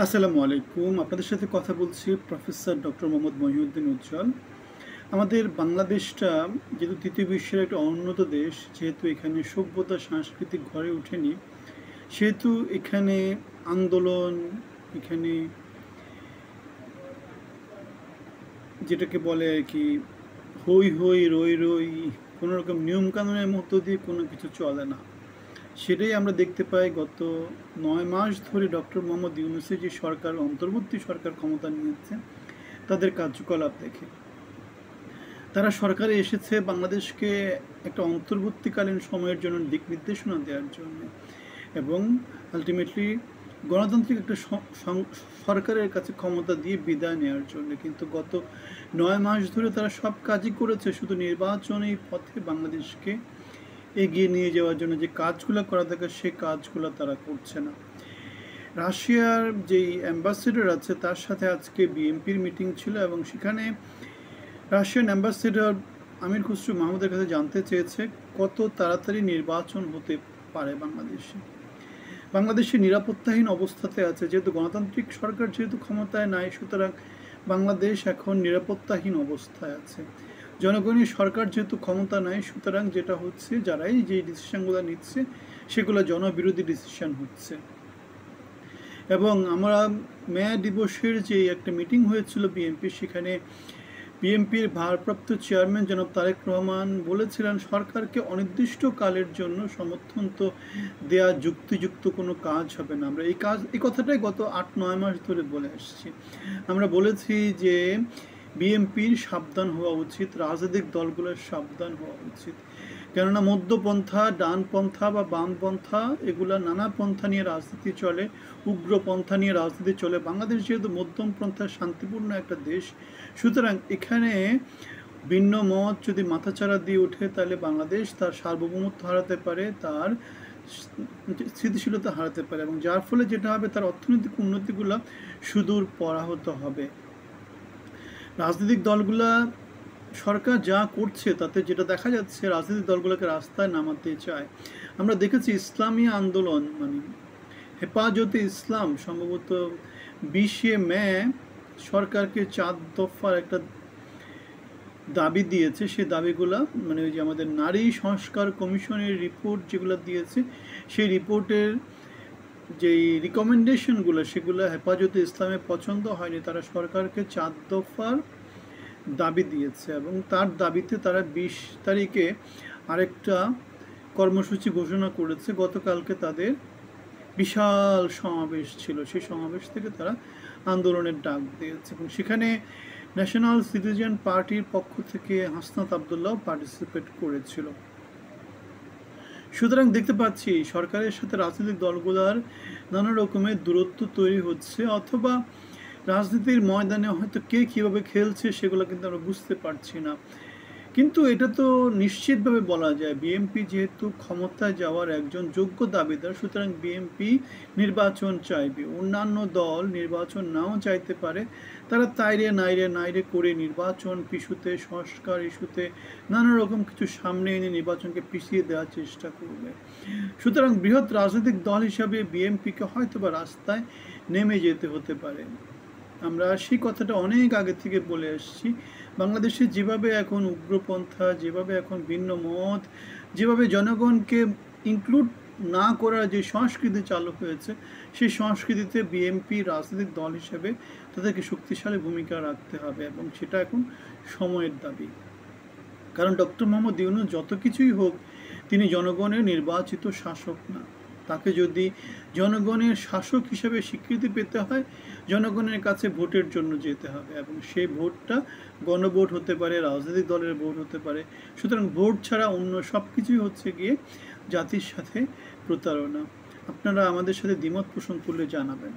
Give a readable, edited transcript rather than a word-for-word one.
আসসালামু আলাইকুম। আপনাদের সাথে কথা বলছি প্রফেসর ডক্টর মোহাম্মদ মহিউদ্দিন উজ্জ্বল। আমাদের বাংলাদেশটা যেহেতু তৃতীয় বিশ্বের একটা অনুন্নত দেশ, যেহেতু এখানে সভ্যতা সাংস্কৃতিক গড়ে ওঠেনি, সেহেতু এখানে আন্দোলন, এখানে যেটাকে বলে আর কি হই হই রই রই, কোনো রকম নিয়মকানুনের মধ্য দিয়ে কোনো কিছু চলে না। সেটাই আমরা দেখতে পাই গত 9 মাস ধরে ডক্টর মোহাম্মদ ইউনূসের যে সরকার, অন্তর্বর্তী সরকার ক্ষমতা নিয়েছে, তাদের কার্যকলাপ দেখে। তারা সরকারে এসেছে বাংলাদেশকে একটা অন্তর্বর্তীকালীন সময়ের জন্য দিক নির্দেশনা দেওয়ার জন্য এবং আলটিমেটলি গণতান্ত্রিক একটা সরকারের কাছে ক্ষমতা দিয়ে বিদায় নেওয়ার জন্য। কিন্তু গত 9 মাস ধরে তারা সব কাজই করেছে শুধু নির্বাচনী পথে বাংলাদেশকে এগিয়ে নিয়ে যাওয়ার জন্য। যে কাজগুলো করা দরকার সে কাজগুলো তারা করছে না। রাশিয়ার যেই অ্যাম্বাসেডর আছে তার সাথে আজকে বিএনপির মিটিং ছিল এবং সেখানে রাশিয়ান অ্যাম্বাসেডর আমির খুসরু মাহমুদের কাছে জানতে চেয়েছে কত তাড়াতাড়ি নির্বাচন হতে পারে বাংলাদেশে। বাংলাদেশে নিরাপত্তাহীন অবস্থাতে আছে, যেহেতু গণতান্ত্রিক সরকার যেহেতু ক্ষমতায় নাই, সুতরাং বাংলাদেশ এখন নিরাপত্তাহীন অবস্থায় আছে। জনগণের সরকার যেহেতু ক্ষমতা নাই, সুতরাং যেটা হচ্ছে যারাই যে ডিসিশনগুলো নিচ্ছে সেগুলো জনবিরোধী ডিসিশন হচ্ছে। এবং আমরা মে দিবসের যে একটা মিটিং হয়েছিল বিএনপি, সেখানে বিএনপির ভারপ্রাপ্ত চেয়ারম্যান জনাব তারেক রহমান বলেছিলেন সরকারকে অনির্দিষ্টকালের জন্য সমর্থন তো দেয়া যুক্তিযুক্ত কোনো কাজ হবে না। আমরা এই কথাটাই গত 8-9 মাস ধরে বলে আসছি। আমরা বলেছি যে বিএনপির সাবধান হওয়া উচিত, রাজনৈতিক দলগুলোর সাবধান হওয়া উচিত, কেননা মধ্যপন্থা, ডানপন্থা বা বামপন্থা এগুলা নানা পন্থা নিয়ে রাজনীতি চলে, উগ্রপন্থা নিয়ে রাজনীতি চলে। বাংলাদেশ যেহেতু মধ্যমপন্থার শান্তিপূর্ণ একটা দেশ, সুতরাং এখানে ভিন্ন মত যদি মাথাচাড়া দিয়ে ওঠে তাহলে বাংলাদেশ তার সার্বভৌমত্ব হারাতে পারে, তার স্থিতিশীলতা হারাতে পারে এবং যার ফলে যেটা হবে তার অর্থনৈতিক উন্নতিগুলো সুদূর পরাহত হবে। রাজনৈতিক দলগুলা সরকার যা করছে তাতে যেটা দেখা যাচ্ছে রাজনৈতিক দলগুলোকে রাস্তায় নামাতে চায়। আমরা দেখেছি ইসলামী আন্দোলন মানে হেফাজতে ইসলাম সম্ভবত 20শে মে সরকারকে 4 দফার একটা দাবি দিয়েছে। সেই দাবিগুলা মানে ওই যে আমাদের নারী সংস্কার কমিশনের রিপোর্ট যেগুলো দিয়েছে, সেই রিপোর্টের যেই রিকমেন্ডেশনগুলো সেগুলো হেফাজতে ইসলামে পছন্দ হয়নি। তারা সরকারকে 4 দফার দাবি দিয়েছে এবং তার দাবিতে তারা 20 তারিখে আরেকটা কর্মসূচি ঘোষণা করেছে। গতকালকে তাদের বিশাল সমাবেশ ছিল, সেই সমাবেশ থেকে তারা আন্দোলনের ডাক দিয়েছে এবং সেখানে ন্যাশনাল সিটিজেন পার্টির পক্ষ থেকে হাসনাত আবদুল্লাহ পার্টিসিপেট করেছিল। সুতরাং দেখতে পাচ্ছি সরকারের সাথে রাজনৈতিক দলগুলোর নানা রকমের দূরত্ব তৈরি হচ্ছে, অথবা রাজনীতির ময়দানে হয়তো কে কীভাবে খেলছে সেগুলো কিন্তু আমরা বুঝতে পারছি না। কিন্তু এটা তো নিশ্চিতভাবে বলা যায় বিএনপি যেহেতু ক্ষমতায় যাওয়ার একজন যোগ্য দাবিদার, সুতরাং বিএনপি নির্বাচন চাইবে। অন্যান্য দল নির্বাচন নাও চাইতে পারে, তারা নাইরে করে নির্বাচন ইস্যুতে, সংস্কার ইস্যুতে নানা রকম কিছু সামনে এনে নির্বাচনকে পিছিয়ে দেওয়ার চেষ্টা করবে। সুতরাং বৃহৎ রাজনৈতিক দল হিসাবে বিএনপিকে হয়তো বা রাস্তায় নেমে যেতে হতে পারে। আমরা সেই কথাটা অনেক আগে থেকে বলে আসছি। বাংলাদেশে যেভাবে এখন উগ্রপন্থা, যেভাবে এখন ভিন্ন মত, যেভাবে জনগণকে ইনক্লুড না করার যে সংস্কৃতি চালু হয়েছে, সেই সংস্কৃতিতে বিএনপি রাজনৈতিক দল হিসেবে তাদেরকে শক্তিশালী ভূমিকা রাখতে হবে এবং সেটা এখন সময়ের দাবি। কারণ ডক্টর মোহাম্মদ ইউনূস যত কিছুই হোক, তিনি জনগণের নির্বাচিত শাসক না। তাকে যদি জনগণের শাসক হিসেবে স্বীকৃতি পেতে হয়, জনগণের কাছে ভোটের জন্য যেতে হবে এবং সেই ভোটটা গণভোট হতে পারে, রাজনৈতিক দলের ভোট হতে পারে। সুতরাং ভোট ছাড়া অন্য সব কিছুই হচ্ছে গিয়ে জাতির সাথে প্রতারণা। আপনারা আমাদের সাথে দ্বিমত পোষণ করলে জানাবেন।